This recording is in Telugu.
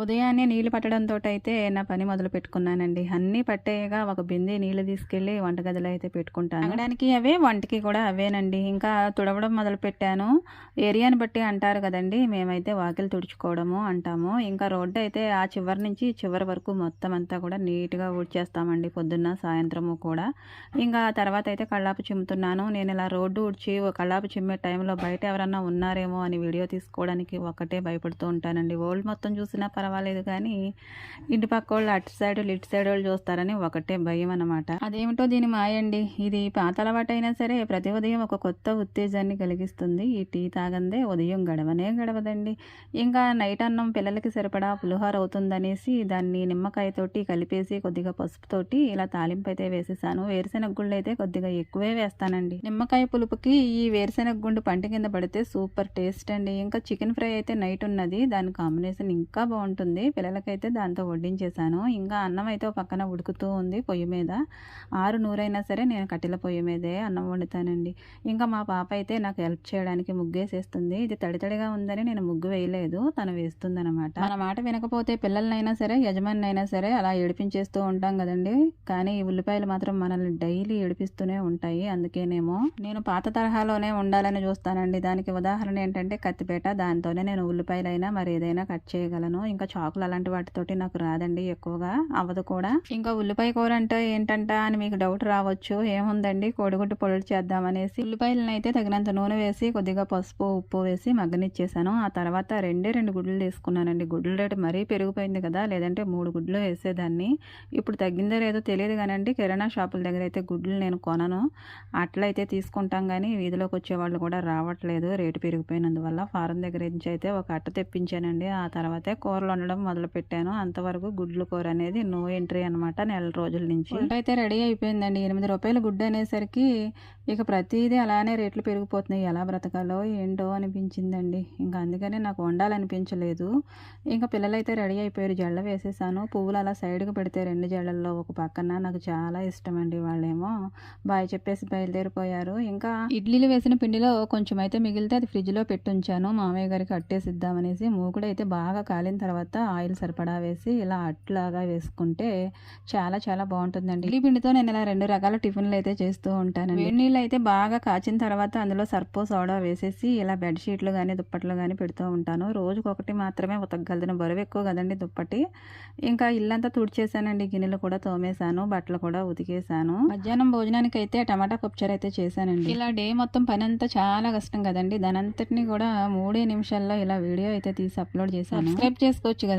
ఉదయాన్నే నీళ్లు పట్టడంతో అయితే నా పని మొదలు పెట్టుకున్నానండి. అన్నీ పట్టేయగా ఒక బిందె నీళ్లు తీసుకెళ్ళి వంటగదిలో అయితే పెట్టుకుంటాను. తాగడానికి అవే, వంటకి కూడా అవేనండి. ఇంకా తుడవడం మొదలుపెట్టాను. ఏరియాని బట్టి అంటారు కదండీ! మేమైతే వాకిలి తుడుచుకోవడము అంటాము. ఇంకా రోడ్డు అయితే ఆ చివరి నుంచి ఈ చివరి వరకు మొత్తం అంతా కూడా నీట్‌గా ఊడ్చేస్తామండి పొద్దున్న, సాయంత్రము కూడా. ఇంకా తర్వాత అయితే కల్లాపు చిమ్ముతున్నాను. నేను ఇలా రోడ్డు ఊడ్చి కల్లాపు చిమ్మే టైంలో బయట ఎవరన్నా ఉన్నారేమో అని వీడియో తీసుకోవడానికి ఒక్కటే భయపడుతూ ఉంటానండి. వరల్డ్ మొత్తం చూసినా పర్వాలేదు కానీ ఇంటి పక్కోళ్ళు అటు సైడ్ ఇటు సైడ్ వాళ్ళు చూస్తారని ఒకటే భయం అన్నమాట. అదేమిటో దీని మాయండి. ఇది పాత అలవాటైనా సరే ప్రతి ఉదయం ఒక కొత్త ఉత్తేజాన్ని కలిగిస్తుంది. ఈ టీ తాగందే ఉదయం గడవనే గడవదండి. ఇంకా నైట్ అన్నం పిల్లలకి సరిపడా పులిహోర అవుతుందనేసి దాన్ని నిమ్మకాయతోటి కలిపేసి కొద్దిగా పసుపుతోటి ఇలా తాలింపు అయితే వేసేసాను. వేరుశెనగ గుళ్ళు అయితే కొద్దిగా ఎక్కువే వేస్తానండి. నిమ్మకాయ పులుపుకి ఈ వేరుశెనగ గుండు పంట కింద పడితే సూపర్ టేస్ట్ అండి. ఇంకా చికెన్ ఫ్రై అయితే నైట్ ఉన్నది, దాని కాంబినేషన్ ఇంకా బాగుంటుంది. పిల్లలకైతే దాంతో వడ్డించేసాను. ఇంకా అన్నం అయితే ఒక పక్కన ఉడుకుతూ ఉంది పొయ్యి మీద. 6 సరే నేను కట్టెల పొయ్యి మీదే అన్నం వండుతానండి. ఇంకా మా పాప అయితే నాకు హెల్ప్ చేయడానికి ముగ్గేసేస్తుంది. ఇది తడితడిగా ఉందని నేను ముగ్గు వేయలేదు, తను వేస్తుందనమాట. మన మాట వినకపోతే పిల్లలనైనా సరే యజమానినైనా సరే అలా ఏడిపించేస్తూ ఉంటాం కదండి. కానీ ఈ ఉల్లిపాయలు మాత్రం మనల్ని డైలీ ఏడిపిస్తూనే ఉంటాయి. అందుకేనేమో నేను పాత తరహాలోనే ఉండాలని చూస్తానండి. దానికి ఉదాహరణ ఏంటంటే కత్తిపేట. దాంతోనే నేను ఉల్లిపాయలైనా మరి ఏదైనా కట్ చేయగలను. ఇంకా చాకులు అలాంటి వాటితోటి నాకు రాదండి, ఎక్కువగా అవ్వదు కూడా. ఇంకా ఉల్లిపాయ కూర అంటే ఏంటంట అని మీకు డౌట్ రావచ్చు. ఏముందండి, కోడిగుడ్డు పొడులు చేద్దామనేసి ఉల్లిపాయలను అయితే తగినంత నూనె వేసి కొద్దిగా పసుపు ఉప్పు వేసి మగ్గనిచ్చేసాను. ఆ తర్వాత రెండు గుడ్లు తీసుకున్నానండి. గుడ్ల రేటు మరీ పెరిగిపోయింది కదా, లేదంటే 3 గుడ్లు వేసేదాన్ని. ఇప్పుడు తగ్గిందో లేదో తెలియదు కానండి, కిరాణా షాపుల దగ్గర అయితే గుడ్లు నేను కొనను. అట్లయితే తీసుకుంటాం కానీ వీధిలోకి వచ్చే వాళ్ళు కూడా రావట్లేదు రేటు పెరిగిపోయినందువల్ల. ఫారం దగ్గర నుంచి అయితే ఒక అట్ట తెప్పించానండి. ఆ తర్వాతే కూరలు వండడం మొదలుపెట్టాను. అంతవరకు గుడ్లు కూర అనేది నో ఎంట్రీ అనమాట నెల రోజుల నుంచి. వంట అయితే రెడీ అయిపోయిందండి. రూ. 8 గుడ్డు అనేసరికి ఇక ప్రతిదీ అలానే రేట్లు పెరిగిపోతున్నాయి. ఎలా బ్రతకాలో ఏంటో అనిపించిందండి. ఇంకా అందుకనే నాకు వండాలనిపించలేదు. ఇంకా పిల్లలైతే రెడీ అయిపోయారు. జళ్ళ వేసేసాను. పువ్వులు అలా సైడ్కి పెడితే 2 జళ్ళల్లో ఒక పక్కన నాకు చాలా ఇష్టం అండి. వాళ్ళేమో బాయ్ చెప్పేసి బయలుదేరిపోయారు. ఇంకా ఇడ్లీలు వేసిన పిండిలో కొంచెం అయితే మిగిలితే అది ఫ్రిడ్జ్లో పెట్టుంచాను మామయ్య గారికి అట్టేసిద్దామనేసి. మూకుడైతే బాగా కాలిన తర్వాత ఆయిల్ సరిపడా వేసి ఇలా అట్లాగా వేసుకుంటే చాలా చాలా బాగుంటుందండి. ఇడ్లీ పిండితో నేను ఇలా 2 రకాల టిఫిన్లు అయితే చేస్తూ ఉంటానండి. వేడి నీళ్ళు అయితే బాగా కాచిన తర్వాత అందులో సర్పో సోడా వేసేసి ఇలా బెడ్షీట్లు కానీ దుప్పట్లు కానీ పెడుతూ ఉంటాను. రోజుకొకటి మాత్రమే ఉతకగలను, బరువు ఎక్కువ కదండి దుప్పటి. ఇంకా ఇల్లంతా తుడిచేసానండి. గిన్నెలు కూడా తోమేశాను, బట్టలు కూడా ఉతికేసాను. మధ్యాహ్నం భోజనానికి అయితే టమాటా పప్పుచారు అయితే చేశానండి. ఇలా డే మొత్తం పని అంతా చాలా కష్టం కదండి, దానంతటిని కూడా 3 నిమిషాల్లో ఇలా వీడియో అయితే తీసి అప్లోడ్ చేశాను. సబ్స్క్రైబ్ చేసుకోవచ్చు కదండి.